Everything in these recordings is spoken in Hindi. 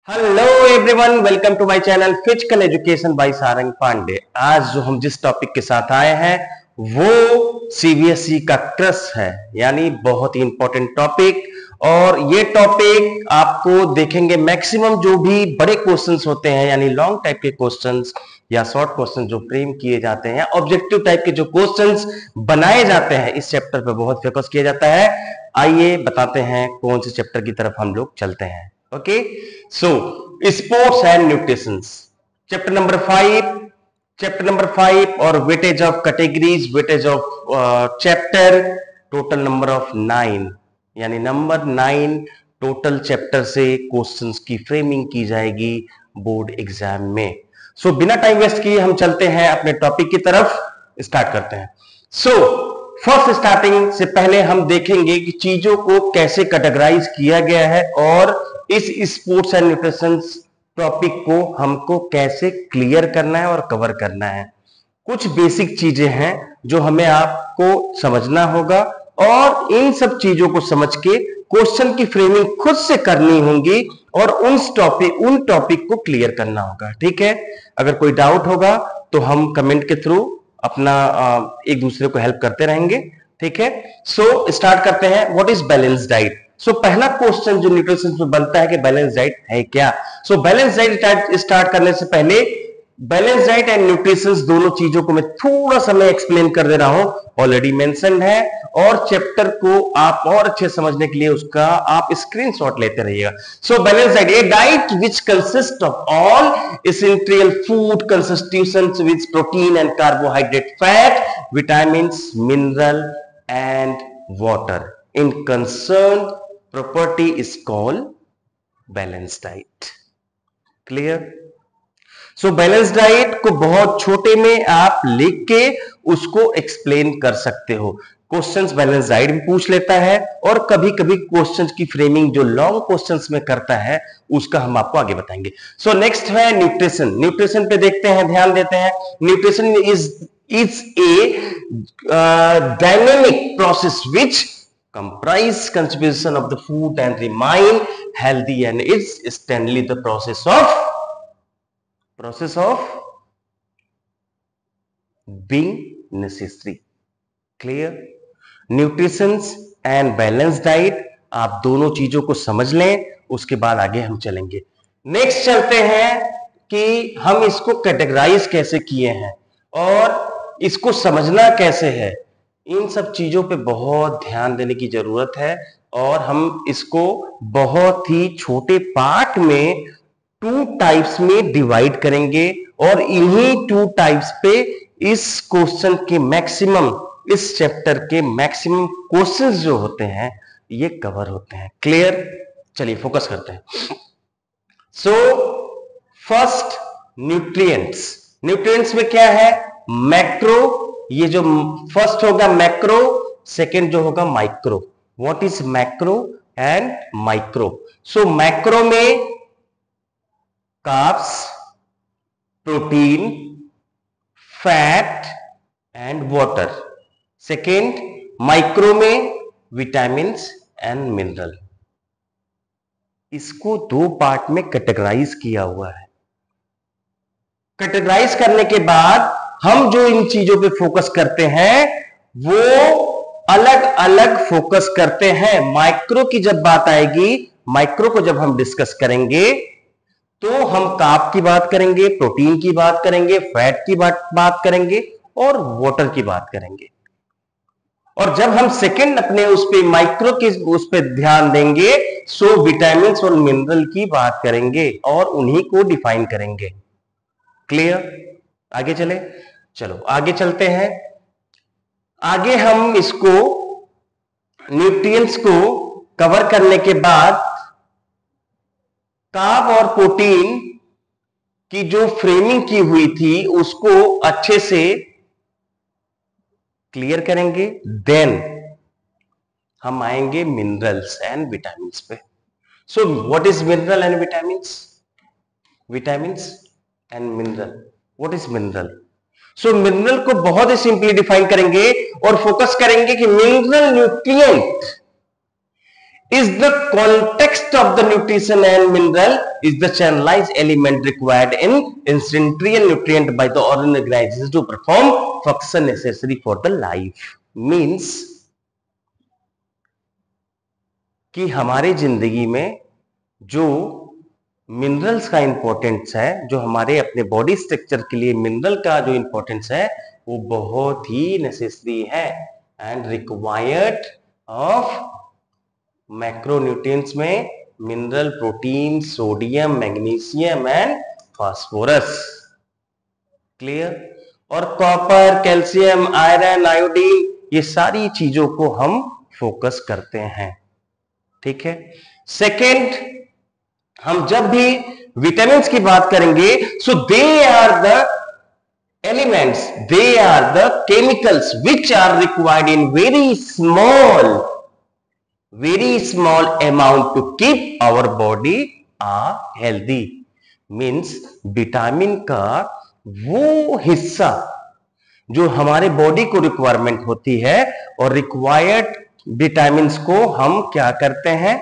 Hello everyone, welcome to my channel physical education by Sarang Pandey. आज जो हम जिस टॉपिक के साथ आए हैं वो सीबीएसई का क्रश है, यानी बहुत ही इंपॉर्टेंट टॉपिक। और ये टॉपिक आपको देखेंगे मैक्सिमम जो भी बड़े क्वेश्चंस होते हैं, यानी लॉन्ग टाइप के क्वेश्चंस या शॉर्ट क्वेश्चन जो फ्रेम किए जाते हैं, ऑब्जेक्टिव टाइप के जो क्वेश्चंस बनाए जाते हैं, इस चैप्टर पे बहुत फोकस किया जाता है। आइए बताते हैं कौन से चैप्टर की तरफ हम लोग चलते हैं। Okay, so sports and nutrition, chapter number 5 और weightage of categories, weightage of chapter, total number of 9, यानी नंबर 9 टोटल चैप्टर से क्वेश्चंस की फ्रेमिंग की जाएगी बोर्ड एग्जाम में। सो बिना टाइम वेस्ट किए हम चलते हैं अपने टॉपिक की तरफ, स्टार्ट करते हैं। सो फर्स्ट स्टार्टिंग से पहले हम देखेंगे कि चीजों को कैसे कैटेगराइज किया गया है और इस स्पोर्ट्स एंड न्यूट्रिशन टॉपिक को हमको कैसे क्लियर करना है और कवर करना है। कुछ बेसिक चीजें हैं जो हमें आपको समझना होगा और इन सब चीजों को समझ के क्वेश्चन की फ्रेमिंग खुद से करनी होगी और उन टॉपिक को क्लियर करना होगा। ठीक है, अगर कोई डाउट होगा तो हम कमेंट के थ्रू अपना एक दूसरे को हेल्प करते रहेंगे। ठीक है, सो स्टार्ट करते हैं। What is balance diet? So पहला क्वेश्चन जो न्यूट्रिशन में बनता है कि बैलेंस डाइट है क्या। सो बैलेंस डाइट स्टार्ट करने से पहले बैलेंस डाइट एंड न्यूट्रिशन दोनों चीजों को मैं थोड़ा सा एक्सप्लेन कर दे रहा हूं, ऑलरेडी मेंशन है। और चैप्टर को आप और अच्छे समझने के लिए उसका आप स्क्रीनशॉट लेते रहिएगा। So balance diet, a diet which consist of all essential food constitutions which protein and carbohydrate, fat, vitamins, mineral and water in concerned property is called balanced diet. Clear? So balanced diet को बहुत छोटे में आप लिख के उसको एक्सप्लेन कर सकते हो। क्वेश्चंस बैलेंस डाइट भी पूछ लेता है और कभी कभी क्वेश्चंस की फ्रेमिंग जो लॉन्ग क्वेश्चंस में करता है उसका हम आपको आगे बताएंगे। सो नेक्स्ट है न्यूट्रिशन। न्यूट्रिशन पे देखते हैं, ध्यान देते हैं। Nutrition is a dynamic process which comprise contribution of the food and remain healthy, and it's steadily the process of being necessary. Clear? Nutrition and balanced diet, आप दोनों चीजों को समझ लें, उसके बाद आगे हम चलेंगे। नेक्स्ट चलते हैं कि हम इसको कैटेगराइज कैसे किए हैं और इसको समझना कैसे है। इन सब चीजों पे बहुत ध्यान देने की जरूरत है और हम इसको बहुत ही छोटे पार्ट में 2 टाइप्स में डिवाइड करेंगे और इन्हीं 2 टाइप्स पे इस क्वेश्चन के मैक्सिमम, इस चैप्टर के मैक्सिमम क्वेश्चंस जो होते हैं ये कवर होते हैं। क्लियर? चलिए फोकस करते हैं। So first, nutrients. न्यूट्रिएंट्स में क्या है? मैक्रो, ये जो फर्स्ट होगा मैक्रो, सेकेंड जो होगा micro. What is macro and micro? So macro में carbs, protein, fat and water. Second micro में विटामिन्स एंड मिनरल। इसको 2 पार्ट में कैटेगराइज किया हुआ है। कैटेगराइज करने के बाद हम जो इन चीजों पे फोकस करते हैं वो अलग अलग फोकस करते हैं। माइक्रो की जब बात आएगी, माइक्रो को जब हम डिस्कस करेंगे तो हम कार्ब की बात करेंगे, प्रोटीन की बात करेंगे, फैट की बात करेंगे और वाटर की बात करेंगे। और जब हम सेकंड अपने उस पे माइक्रो के उस पे ध्यान देंगे सो विटामिन और मिनरल की बात करेंगे और उन्हीं को डिफाइन करेंगे। क्लियर? आगे चले, चलो आगे चलते हैं। आगे हम इसको न्यूट्रिएंट्स को कवर करने के बाद कार्ब और प्रोटीन की जो फ्रेमिंग की हुई थी उसको अच्छे से क्लियर करेंगे। देन हम आएंगे मिनरल्स एंड विटामिन्स पे। So what is mineral and vitamins? Vitamins and mineral, what is mineral? So mineral को बहुत ही सिंपली डिफाइन करेंगे और फोकस करेंगे कि mineral nutrient is the context of the nutrition and mineral is the channelized element required in incidentary nutrient by the organisms to perform function necessary for the life. Means कि हमारे जिंदगी में जो मिनरल्स का इंपॉर्टेंस है, जो हमारे अपने बॉडी स्ट्रक्चर के लिए मिनरल का जो इंपॉर्टेंस है वो बहुत ही नेसेसरी है एंड रिक्वायर्ड ऑफ मैक्रोन्यूट्रिएंट्स में mineral, protein, sodium, magnesium and phosphorus. Clear? और कॉपर, कैल्शियम, आयरन, आयोडीन, ये सारी चीजों को हम फोकस करते हैं. ठीक है. सेकेंड, हम जब भी विटामिन्स की बात करेंगे, so they are the elements, they are the chemicals which are required in very small amount to keep our body healthy. Means vitamin का वो हिस्सा जो हमारे बॉडी को रिक्वायरमेंट होती है, और रिक्वायर्ड विटामिन्स को हम क्या करते हैं,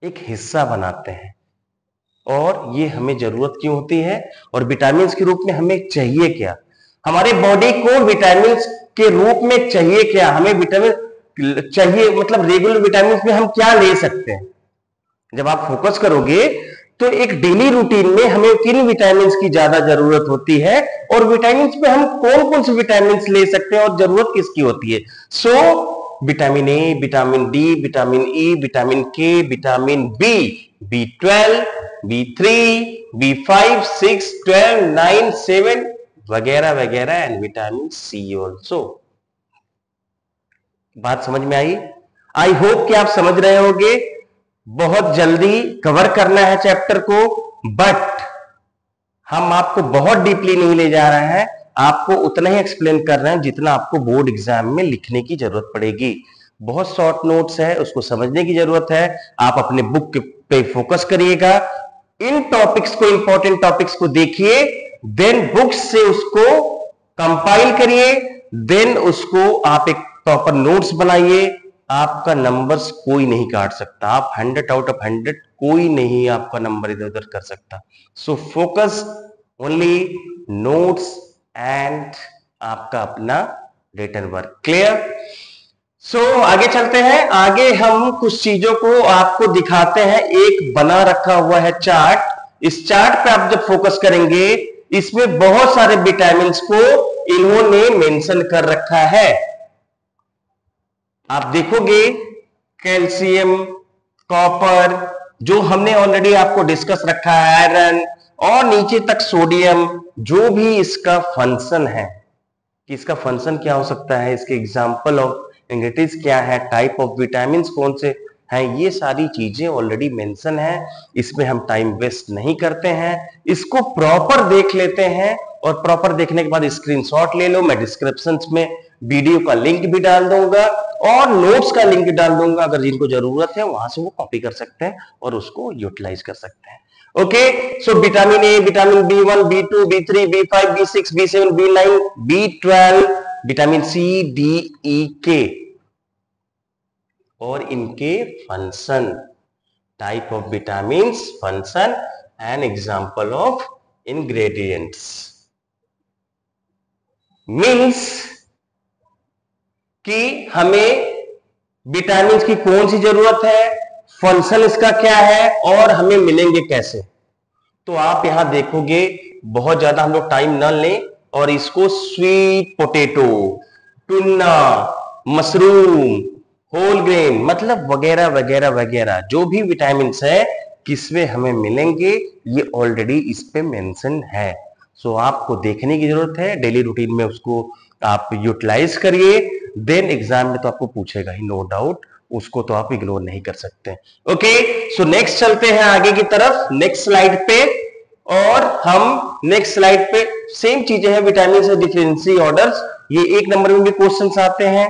एक हिस्सा बनाते हैं. और ये हमें जरूरत क्यों होती है, और विटामिन्स के रूप में हमें चाहिए क्या, हमारे बॉडी को विटामिन्स के रूप में चाहिए क्या, हमें विटामिन चाहिए मतलब रेगुलर विटामिन्स में हम क्या ले सकते हैं. जब आप फोकस करोगे तो एक डेली रूटीन में हमें किन विटामिन्स की ज्यादा जरूरत होती है, और विटामिन्स में हम कौन कौन से विटामिन्स ले सकते हैं और जरूरत किसकी होती है. So vitamin A, vitamin D, vitamin E, vitamin K, vitamin B, B12, B3, B5, 6, 12, 9, 7 वगैरह वगैरह, एंड विटामिन सी ऑल्सो. बात समझ में आई? आई होप कि आप समझ रहे होंगे. बहुत जल्दी कवर करना है चैप्टर को, बट हम आपको बहुत डीपली नहीं ले जा रहे हैं, आपको उतना ही एक्सप्लेन कर रहे हैं जितना आपको बोर्ड एग्जाम में लिखने की जरूरत पड़ेगी. बहुत शॉर्ट नोट्स है, उसको समझने की जरूरत है. आप अपने बुक पे फोकस करिएगा, इन टॉपिक्स को, इंपॉर्टेंट टॉपिक्स को देखिए, देन बुक्स से उसको कंपाइल करिए, देन उसको आप एक प्रॉपर नोट्स बनाइए. आपका नंबर्स कोई नहीं काट सकता, आप 100 आउट ऑफ 100, कोई नहीं आपका नंबर इधर उधर कर सकता. So focus only notes and आपका अपना रिटन वर्क. क्लियर? सो आगे चलते हैं. आगे हम कुछ चीजों को आपको दिखाते हैं. एक बना रखा हुआ है चार्ट. इस चार्ट पे आप जब फोकस करेंगे, इसमें बहुत सारे विटामिन्स को इन्होंने मेंशन कर रखा है. आप देखोगे कैल्शियम, कॉपर, जो हमने ऑलरेडी आपको डिस्कस रखा है, आयरन, और नीचे तक सोडियम, जो भी इसका फंक्शन है, कि इसका फंक्शन क्या हो सकता है, इसके एग्जाम्पल ऑफ इंग्रेडिएंट्स क्या है, टाइप ऑफ विटामिन्स कौन से हैं, ये सारी चीजें ऑलरेडी मेंशन है. इसमें हम टाइम वेस्ट नहीं करते हैं, इसको प्रॉपर देख लेते हैं, और प्रॉपर देखने के बाद स्क्रीनशॉट ले लो. मैं डिस्क्रिप्शन में वीडियो का लिंक भी डाल दूंगा और नोट्स का लिंक डाल दूंगा, अगर जिनको जरूरत है वहां से वो कॉपी कर सकते हैं और उसको यूटिलाइज कर सकते हैं. Okay. So vitamin A, vitamin B1, B2, B3, B5, B6, B7, B9, B12, vitamin C, D, E, K, और इनके function, type of vitamins, function and example of ingredients. Means कि हमें विटामिन्स की कौन सी जरूरत है, फंक्शन इसका क्या है, और हमें मिलेंगे कैसे. तो आप यहां देखोगे, बहुत ज्यादा हम लोग टाइम न लें और इसको sweet potato, tuna, mushroom, whole grain, मतलब वगैरह वगैरह वगैरह, जो भी विटामिन्स है किसमें हमें मिलेंगे, ये ऑलरेडी इस पे मेंशन है. सो आपको देखने की जरूरत है, डेली रूटीन में उसको आप यूटिलाइज करिए. देन एग्जाम में तो आपको पूछेगा ही, नो डाउट, उसको तो आप इग्नोर नहीं कर सकते. ओके. सो नेक्स्ट चलते हैं आगे की तरफ, नेक्स्ट स्लाइड पे. और हम नेक्स्ट स्लाइड पे सेम चीजें हैं, विटामिन से डिफरेंशियल ऑर्डर्स, ये 1 नंबर में भी क्वेश्चंस आते हैं,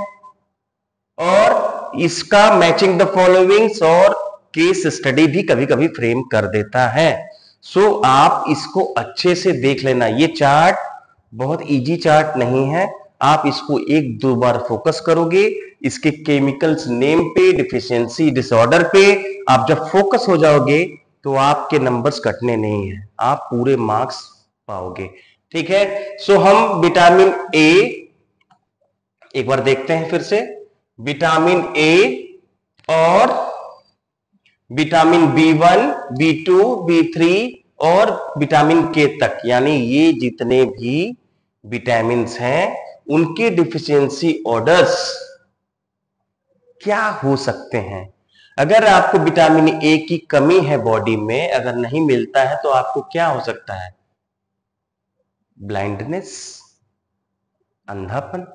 और इसका मैचिंग द फॉलोइंग्स और केस स्टडी भी कभी कभी फ्रेम कर देता है. सो आप इसको अच्छे से देख लेना. ये चार्ट बहुत इजी चार्ट नहीं है, आप इसको एक दो बार फोकस करोगे, इसके केमिकल्स नेम पे, डिफिशियंसी डिसऑर्डर पे आप जब फोकस हो जाओगे तो आपके नंबर्स कटने नहीं है, आप पूरे मार्क्स पाओगे। ठीक है, सो हम विटामिन ए एक बार देखते हैं फिर से। विटामिन ए और विटामिन B1, B2, B3 और विटामिन के तक, यानी ये जितने भी विटामिन हैं उनके डिफिशियंसी ऑर्डर्स क्या हो सकते हैं। अगर आपको विटामिन ए की कमी है बॉडी में, अगर नहीं मिलता है तो आपको क्या हो सकता है? ब्लाइंडनेस, अंधापन।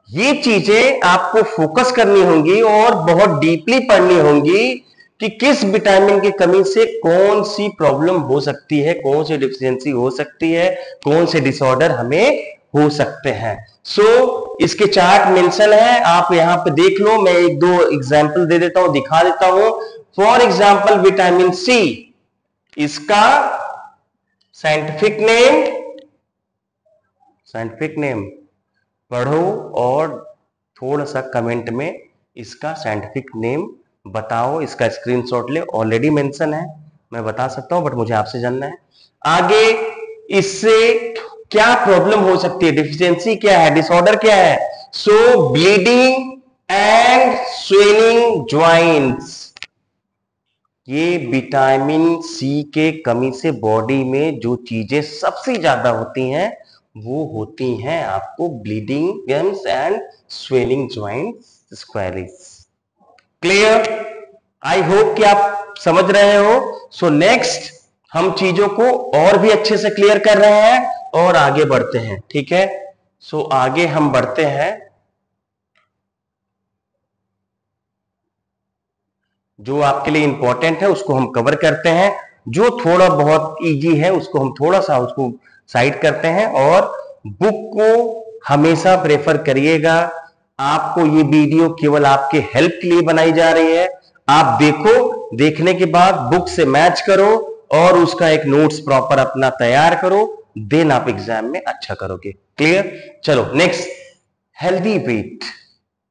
ये चीजें आपको फोकस करनी होंगी और बहुत डीपली पढ़नी होंगी कि किस विटामिन की कमी से कौन सी प्रॉब्लम हो सकती है, कौन सी डिफिशियंसी हो सकती है, कौन से डिसऑर्डर हमें हो सकते हैं। सो इसके चार्ट मेंशन है, आप यहां पे देख लो। मैं एक दो एग्जांपल दे देता हूं, दिखा देता हूं। फॉर एग्जांपल विटामिन सी, इसका साइंटिफिक नेम पढ़ो और थोड़ा सा कमेंट में इसका साइंटिफिक नेम बताओ, इसका स्क्रीनशॉट ले। ऑलरेडी मेंशन है, मैं बता सकता हूं, बट मुझे आपसे जानना है। आगे इससे क्या प्रॉब्लम हो सकती है, डिफिशियंसी क्या है, डिसऑर्डर क्या है? सो ब्लीडिंग एंड स्वेलिंग ज्वाइंट्स। ये विटामिन सी के कमी से बॉडी में जो चीजें सबसे ज्यादा होती हैं वो होती हैं आपको bleeding gums and swelling joints, scurvy. Clear? I hope कि आप समझ रहे हो। सो नेक्स्ट हम चीजों को और भी अच्छे से क्लियर कर रहे हैं और आगे बढ़ते हैं। ठीक है, सो आगे हम बढ़ते हैं। जो आपके लिए इंपॉर्टेंट है उसको हम कवर करते हैं, जो थोड़ा बहुत इजी है उसको हम थोड़ा सा उसको साइड करते हैं। और बुक को हमेशा प्रेफर करिएगा। आपको ये वीडियो केवल आपके हेल्प के लिए बनाई जा रही है। आप देखो, देखने के बाद बुक से मैच करो और उसका एक नोट्स प्रॉपर अपना तैयार करो, देन आप एग्जाम में अच्छा करोगे। क्लियर? चलो next, healthy weight.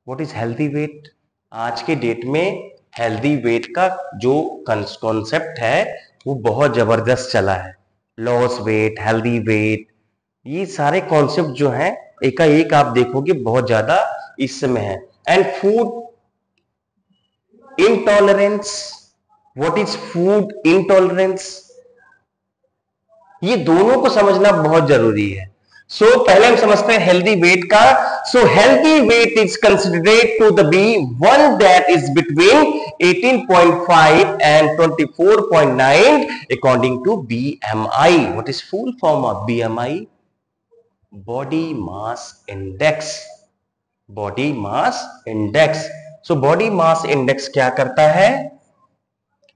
What is healthy weight? आज के डेट में हेल्दी वेट का जो कॉन्सेप्ट है वो बहुत जबरदस्त चला है। लॉस वेट, हेल्दी वेट, ये सारे कॉन्सेप्ट जो हैं एकाएक आप देखोगे बहुत ज्यादा इस समय है। And food intolerance, what is food intolerance? ये दोनों को समझना बहुत जरूरी है। सो पहले हम समझते हैं हेल्दी वेट का। So healthy weight is considered to the be one that is between 18.5 and 24.9 according to BMI. What is full form of BMI? Body mass index. Body mass index. So body mass index क्या करता है?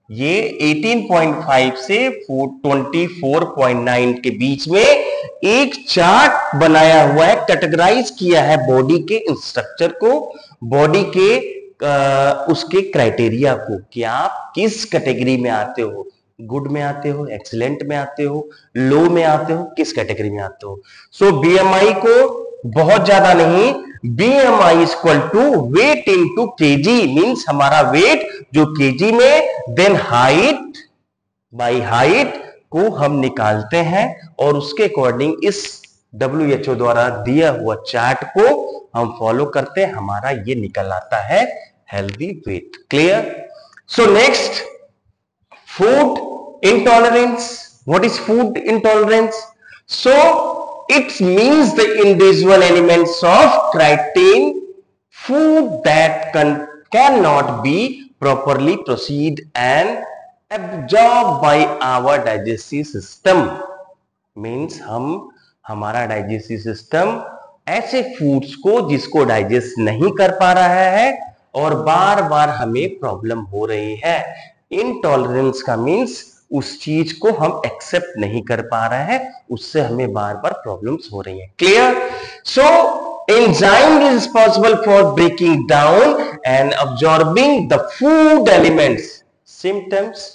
ये 18.5 से 24.9 के बीच में एक चार्ट बनाया हुआ है, कैटेगराइज किया है बॉडी के स्ट्रक्चर को, बॉडी के उसके क्राइटेरिया को कि आप किस कैटेगरी में आते हो, गुड में आते हो, एक्सीलेंट में आते हो, लो में आते हो, किस कैटेगरी में आते हो। सो बीएमआई को बहुत ज्यादा नहीं, BMI is equal to weight into kg, means हमारा वेट जो केजी में, देन हाइट बाई हाइट को हम निकालते हैं और उसके अकॉर्डिंग इस WHO द्वारा दिया हुआ चार्ट को हम फॉलो करते हैं, हमारा ये निकल आता है healthy weight. Clear? So next, food intolerance. What is food intolerance? So it means the individual elements of creatine food that cannot be properly proceed and absorbed by our digestive system. means हमारा डाइजेस्टिव सिस्टम ऐसे फूड्स को जिसको डाइजेस्ट नहीं कर पा रहा है और बार बार हमें प्रॉब्लम हो रही है। इनटॉलरेंस का मीन्स उस चीज को हम एक्सेप्ट नहीं कर पा रहे हैं, उससे हमें बार बार प्रॉब्लम्स हो रही हैं। Clear? So enzyme is responsible for breaking down and absorbing the food elements. Symptoms,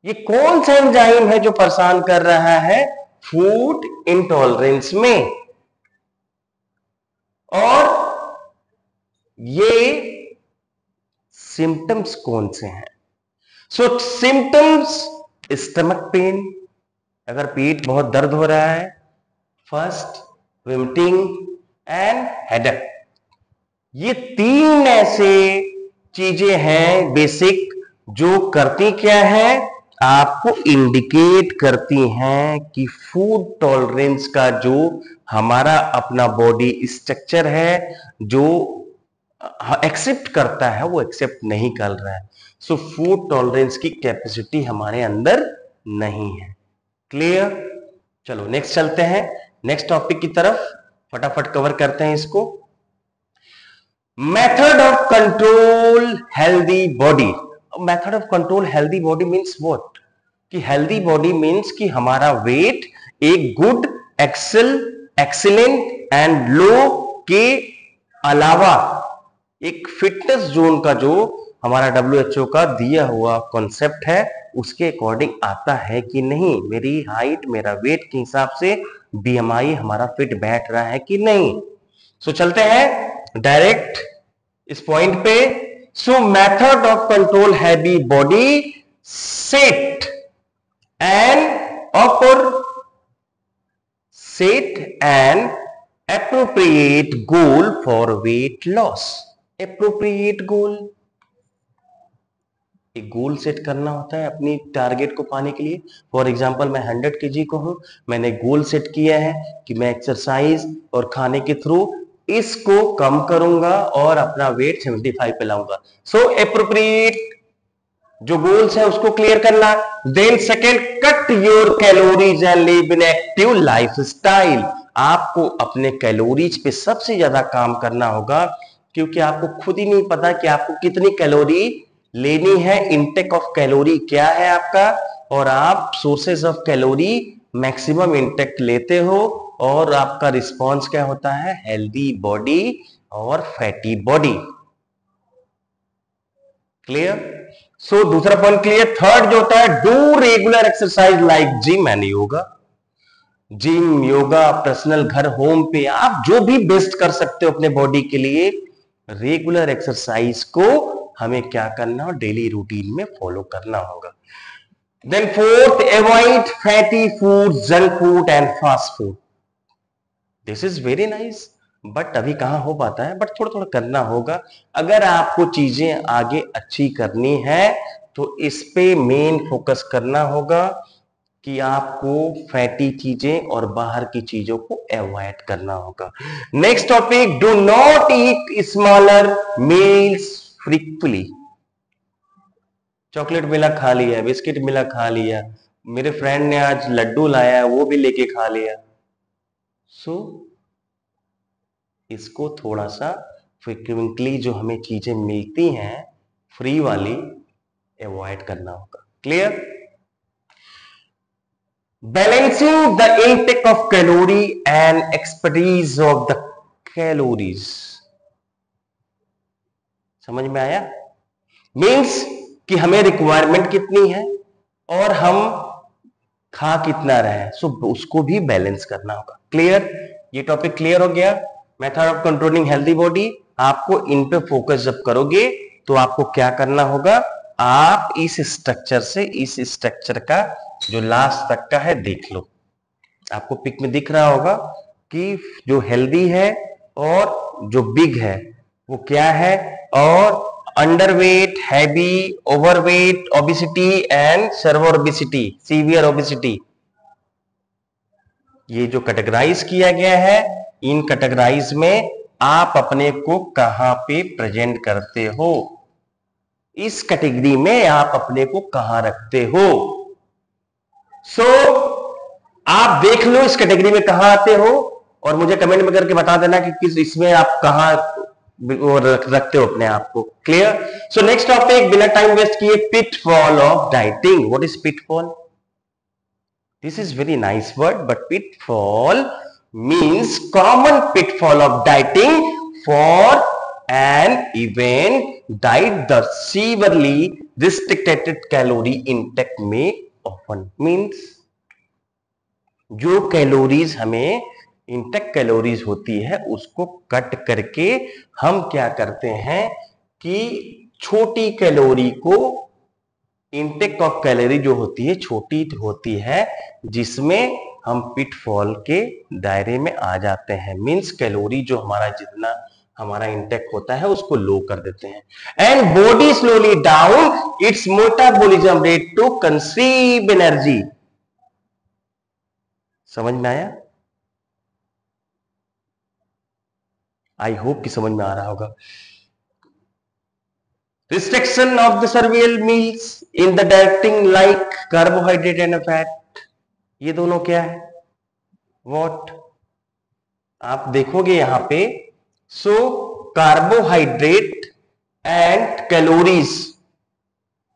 ये कौन सा एंजाइम है जो परेशान कर रहा है फूड इंटॉलरेंस में? और ये सिम्टम्स कौन से हैं? सो सिम्टम्स, स्टमक पेन, अगर पेट बहुत दर्द हो रहा है, फर्स्ट वोमिटिंग एंड हेडेक। ये तीन ऐसे चीजें हैं बेसिक जो करती क्या है, आपको इंडिकेट करती हैं कि फूड टॉलरेंस का जो हमारा अपना बॉडी स्ट्रक्चर है जो एक्सेप्ट करता है वो एक्सेप्ट नहीं कर रहा है। सो फूड टॉलरेंस की कैपेसिटी हमारे अंदर नहीं है। क्लियर? चलो नेक्स्ट चलते हैं, नेक्स्ट टॉपिक की तरफ, फटाफट कवर करते हैं इसको। Method of control healthy body. Method of control healthy body means what? कि हेल्दी बॉडी मीन्स कि हमारा वेट एक गुड, एक्सीलेंट एंड लो के अलावा एक फिटनेस जोन का जो हमारा WHO का दिया हुआ कॉन्सेप्ट है उसके अकॉर्डिंग आता है कि नहीं, मेरी हाइट मेरा वेट के हिसाब से BMI हमारा फिट बैठ रहा है कि नहीं। सो चलते हैं डायरेक्ट इस पॉइंट पे। So method of control heavy body, set an appropriate goal for weight loss। appropriate goal, एक गोल सेट करना होता है अपनी टारगेट को पाने के लिए। फॉर एग्जांपल मैं 100 kg को हूं, मैंने गोल सेट किया है कि मैं एक्सरसाइज और खाने के थ्रू इसको कम करूंगा और अपना वेट 75 पे लाऊंगा। सो एप्रोप्रिएट जो गोल्स है उसको क्लियर करना। Then second, cut your calories and live in active lifestyle. आपको अपने कैलोरीज पे सबसे ज्यादा काम करना होगा क्योंकि आपको खुद ही नहीं पता कि आपको कितनी कैलोरी लेनी है, इनटेक ऑफ कैलोरी क्या है आपका, और आप sources of calorie maximum intake लेते हो और आपका रिस्पॉन्स क्या होता है, हेल्दी बॉडी और फैटी बॉडी। क्लियर? सो दूसरा पॉइंट क्लियर। थर्ड जो होता है, do regular exercise like gym and yoga. Gym, yoga, personal घर, होम पे आप जो भी बेस्ट कर सकते हो अपने बॉडी के लिए, रेगुलर एक्सरसाइज को हमें क्या करना हो, डेली रूटीन में फॉलो करना होगा। Then fourth, avoid fatty food, junk food and fast food. This is very nice, but अभी कहां हो पाता है, बट थोड़ा थोड़ा करना होगा। अगर आपको चीजें आगे अच्छी करनी है तो इस पे मेन फोकस करना होगा कि आपको फैटी चीजें और बाहर की चीजों को अवॉइड करना होगा। Next topic, do not eat smaller meals frequently. Chocolate मिला खा लिया, बिस्किट मिला खा लिया, मेरे फ्रेंड ने आज लड्डू लाया वो भी लेके खा लिया। सो इसको थोड़ा सा फ्रीक्वेंटली जो हमें चीजें मिलती हैं फ्री वाली, अवॉइड करना होगा। Clear? Balancing the intake of calorie and expertise of the calories. समझ में आया? मीन्स कि हमें रिक्वायरमेंट कितनी है और हम खा कितना रहे हैं, सो उसको भी बैलेंस करना होगा। क्लियर? ये टॉपिक क्लियर हो गया। Method of controlling healthy body, आपको इन पे फोकस जब करोगे तो आपको क्या करना होगा, आप इस स्ट्रक्चर से इस स्ट्रक्चर का जो लास्ट तक का है देख लो, आपको पिक में दिख रहा होगा कि जो हेल्दी है और जो बिग है वो क्या है, और underweight, heavy, overweight, obesity and server obesity, severe obesity, ये जो कैटेगराइज किया गया है, इन कैटेगराइज में आप अपने को कहां पे प्रेजेंट करते हो, इस कैटेगरी में आप अपने को कहां रखते हो। सो आप देख लो इस कैटेगरी में कहां आते हो और मुझे कमेंट में करके बता देना कि किस इसमें आप कहां रखते हो अपने आप को। क्लियर? सो नेक्स्ट टॉपिक, बिना टाइम वेस्ट किए, pitfall of dieting. What is pitfall? This is very nice word, but pitfall means common pitfall of dieting for an event diet the severely restricted calorie intake में often means जो कैलोरीज हमें इंटेक कैलोरीज होती है उसको कट करके हम क्या करते हैं कि छोटी कैलोरी को, इंटेक ऑफ कैलोरी जो होती है छोटी होती है, जिसमें हम पिटफॉल के दायरे में आ जाते हैं। मींस कैलोरी जो हमारा जितना हमारा इंटेक होता है उसको लो कर देते हैं। And body slowly down its metabolism rate to conceive energy. समझ में आया? आई होप कि समझ में आ रहा होगा। Restriction of the cereal meals in the dieting like carbohydrate and fat, ये दोनों क्या है? व्हाट आप देखोगे यहां पे, so carbohydrate and calories,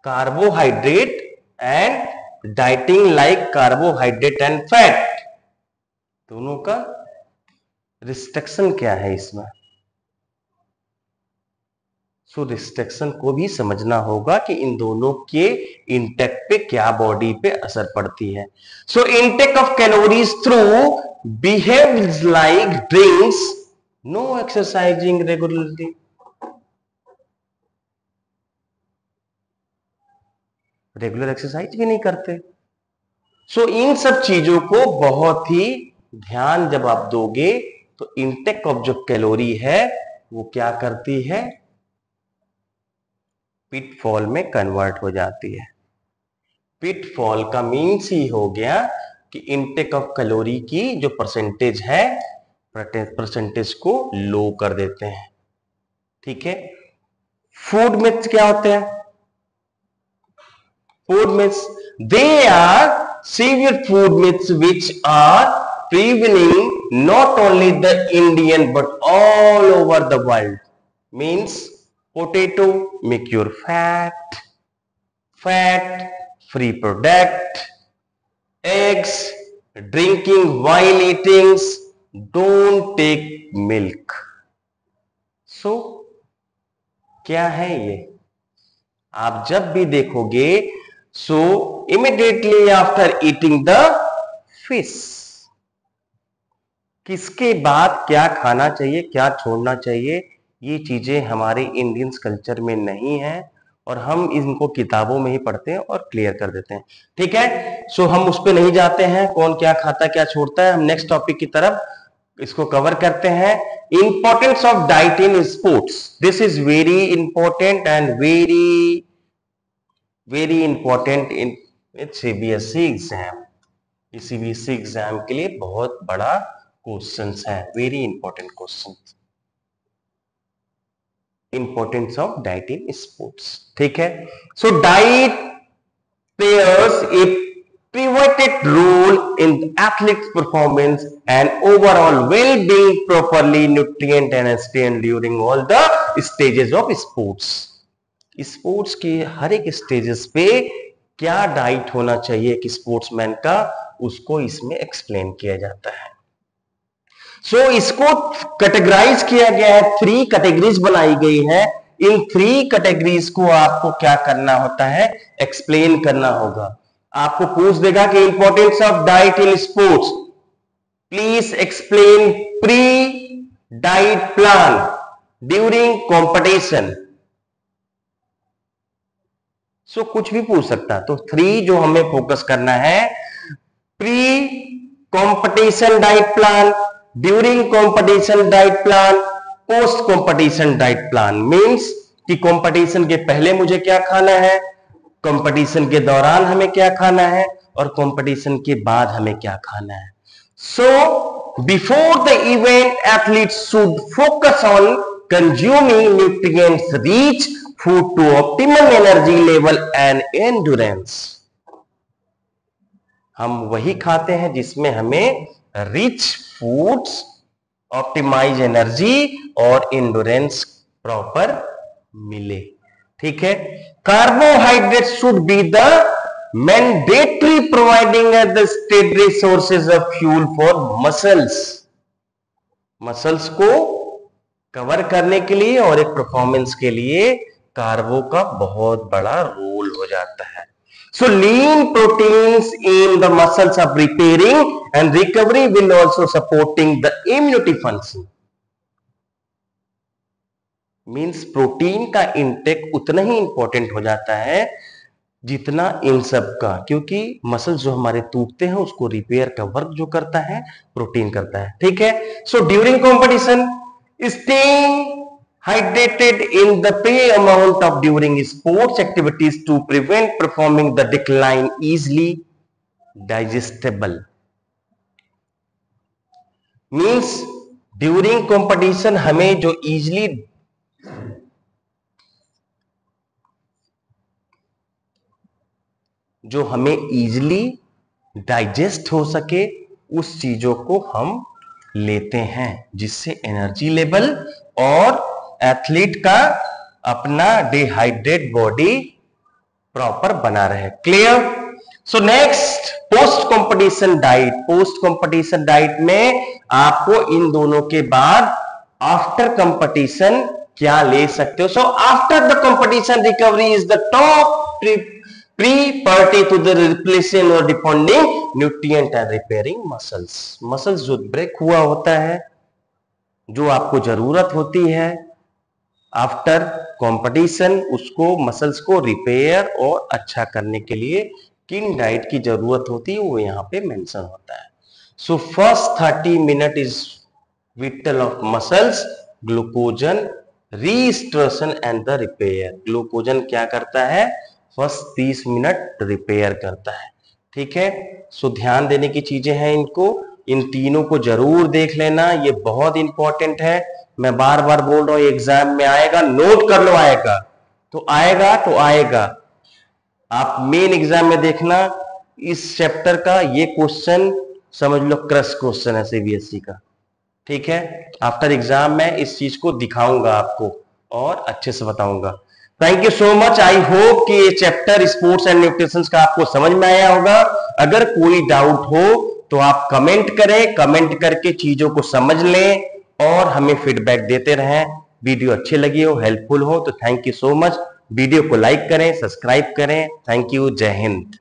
carbohydrate and dieting like carbohydrate and fat, दोनों का रिस्ट्रिक्शन क्या है इसमें? सो रिस्ट्रिक्शन को भी समझना होगा कि इन दोनों के इंटेक पे क्या बॉडी पे असर पड़ती है। So intake of calories through behaves like drinks, no exercising regularly, regular exercise भी नहीं करते। सो इन सब चीजों को बहुत ही ध्यान जब आप दोगे तो इंटेक ऑफ जो कैलोरी है वो क्या करती है? पिटफॉल में कन्वर्ट हो जाती है। पिटफॉल का मीन्स ही हो गया कि इंटेक ऑफ कैलोरी की जो परसेंटेज है, परसेंटेज को लो कर देते हैं। ठीक है। फूड मिथ्स क्या होते हैं? Food myths, they are severe food myths which are prevailing not only the Indian but all over the world. Means potato make your fat, fat free product, eggs drinking while eating, don't take milk. So क्या है ये? आप जब भी देखोगे, so immediately after eating the fish, किसके बाद क्या खाना चाहिए, क्या छोड़ना चाहिए, ये चीजें हमारे इंडियंस कल्चर में नहीं है और हम इनको किताबों में ही पढ़ते हैं और क्लियर कर देते हैं। ठीक है। सो हम उस पर नहीं जाते हैं कौन क्या खाता क्या छोड़ता है। हम नेक्स्ट टॉपिक की तरफ इसको कवर करते हैं। Importance of diet in sports, this is very important and very very important in CBSE exam. CBSE exam के लिए बहुत बड़ा क्वेश्चंस है, very important questions. Importance of diet in sports. ठीक है। So diet players A pivotal role in athletes performance and overall well-being, properly nutrient and sustained during all the stages of sports. Sports के हर एक स्टेजेस पे क्या डाइट होना चाहिए कि स्पोर्ट्समैन का, उसको इसमें एक्सप्लेन किया जाता है। सो इसको कैटेगराइज किया गया है, 3 कैटेगरीज बनाई गई है। इन 3 कैटेगरीज को आपको क्या करना होता है? एक्सप्लेन करना होगा। आपको पूछ देगा कि importance of diet in sports, please explain pre diet plan during competition. So कुछ भी पूछ सकता है। तो 3 जो हमें फोकस करना है, pre competition diet plan, during competition diet plan, post competition diet plan. Means कि कंपटीशन के पहले मुझे क्या खाना है, कंपटीशन के दौरान हमें क्या खाना है और कंपटीशन के बाद हमें क्या खाना है। So before the event athletes should focus on consuming nutrients rich food to optimum energy level and endurance. हम वही खाते हैं जिसमें हमें रिच फूड्स, ऑप्टिमाइज एनर्जी और एंड्योरेंस प्रॉपर मिले। ठीक है। Carbohydrate should be the mandatory providing the steady sources of fuel for muscles. Muscles को कवर करने के लिए और एक परफॉर्मेंस के लिए कार्बो का बहुत बड़ा रोल हो जाता है। So lean proteins in the muscles are repairing and recovery will also supporting the immunity function. Means protein का इंटेक उतना ही इंपॉर्टेंट हो जाता है जितना इन सब का, क्योंकि मसल्स जो हमारे टूटते हैं उसको रिपेयर का वर्क जो करता है प्रोटीन करता है, ठीक है। So during competition staying hydrated in the pay amount of during sports activities to prevent performing the decline easily digestible means during competition हमें जो easily डाइजेस्ट हो सके उस चीजों को हम लेते हैं, जिससे एनर्जी लेवल और एथलीट का अपना डिहाइड्रेट बॉडी प्रॉपर बना रहे। Clear? So next post competition diet. Post competition diet में आपको इन दोनों के बाद आफ्टर कंपटीशन क्या ले सकते हो। So after the competition recovery is the top priority to the replacing or depending nutrient and repairing muscles। Muscles जो ब्रेक हुआ होता है, जो आपको जरूरत होती है आफ्टर कंपटीशन, उसको मसल्स को रिपेयर और अच्छा करने के लिए किन डाइट की जरूरत होती है वो यहाँ पे मेंशन होता है। So first 30 minute is whittle of muscles, glucagon restoration and the repair. Glucagon क्या करता है? फर्स्ट 30 मिनट रिपेयर करता है, ठीक है। सो ध्यान देने की चीजें हैं इनको, इन तीनों को जरूर देख लेना, ये बहुत इंपॉर्टेंट है। मैं बार बार बोल रहा हूं एग्जाम में आएगा, नोट कर लो, आएगा तो आएगा। आप मेन एग्जाम में देखना इस चैप्टर का ये क्वेश्चन समझ लो क्रश क्वेश्चन है सीबीएसई का, ठीक है। आफ्टर एग्जाम मैं इस चीज को दिखाऊंगा आपको और अच्छे से बताऊंगा। Thank you so much. I hope कि ये चैप्टर स्पोर्ट्स एंड न्यूट्रिशन का आपको समझ में आया होगा। अगर कोई डाउट हो तो आप कमेंट करें, कमेंट करके चीजों को समझ लें और हमें फीडबैक देते रहें। वीडियो अच्छी लगी हो, हेल्पफुल हो तो thank you so much. Video को लाइक करें, सब्सक्राइब करें। Thank you. जय हिंद।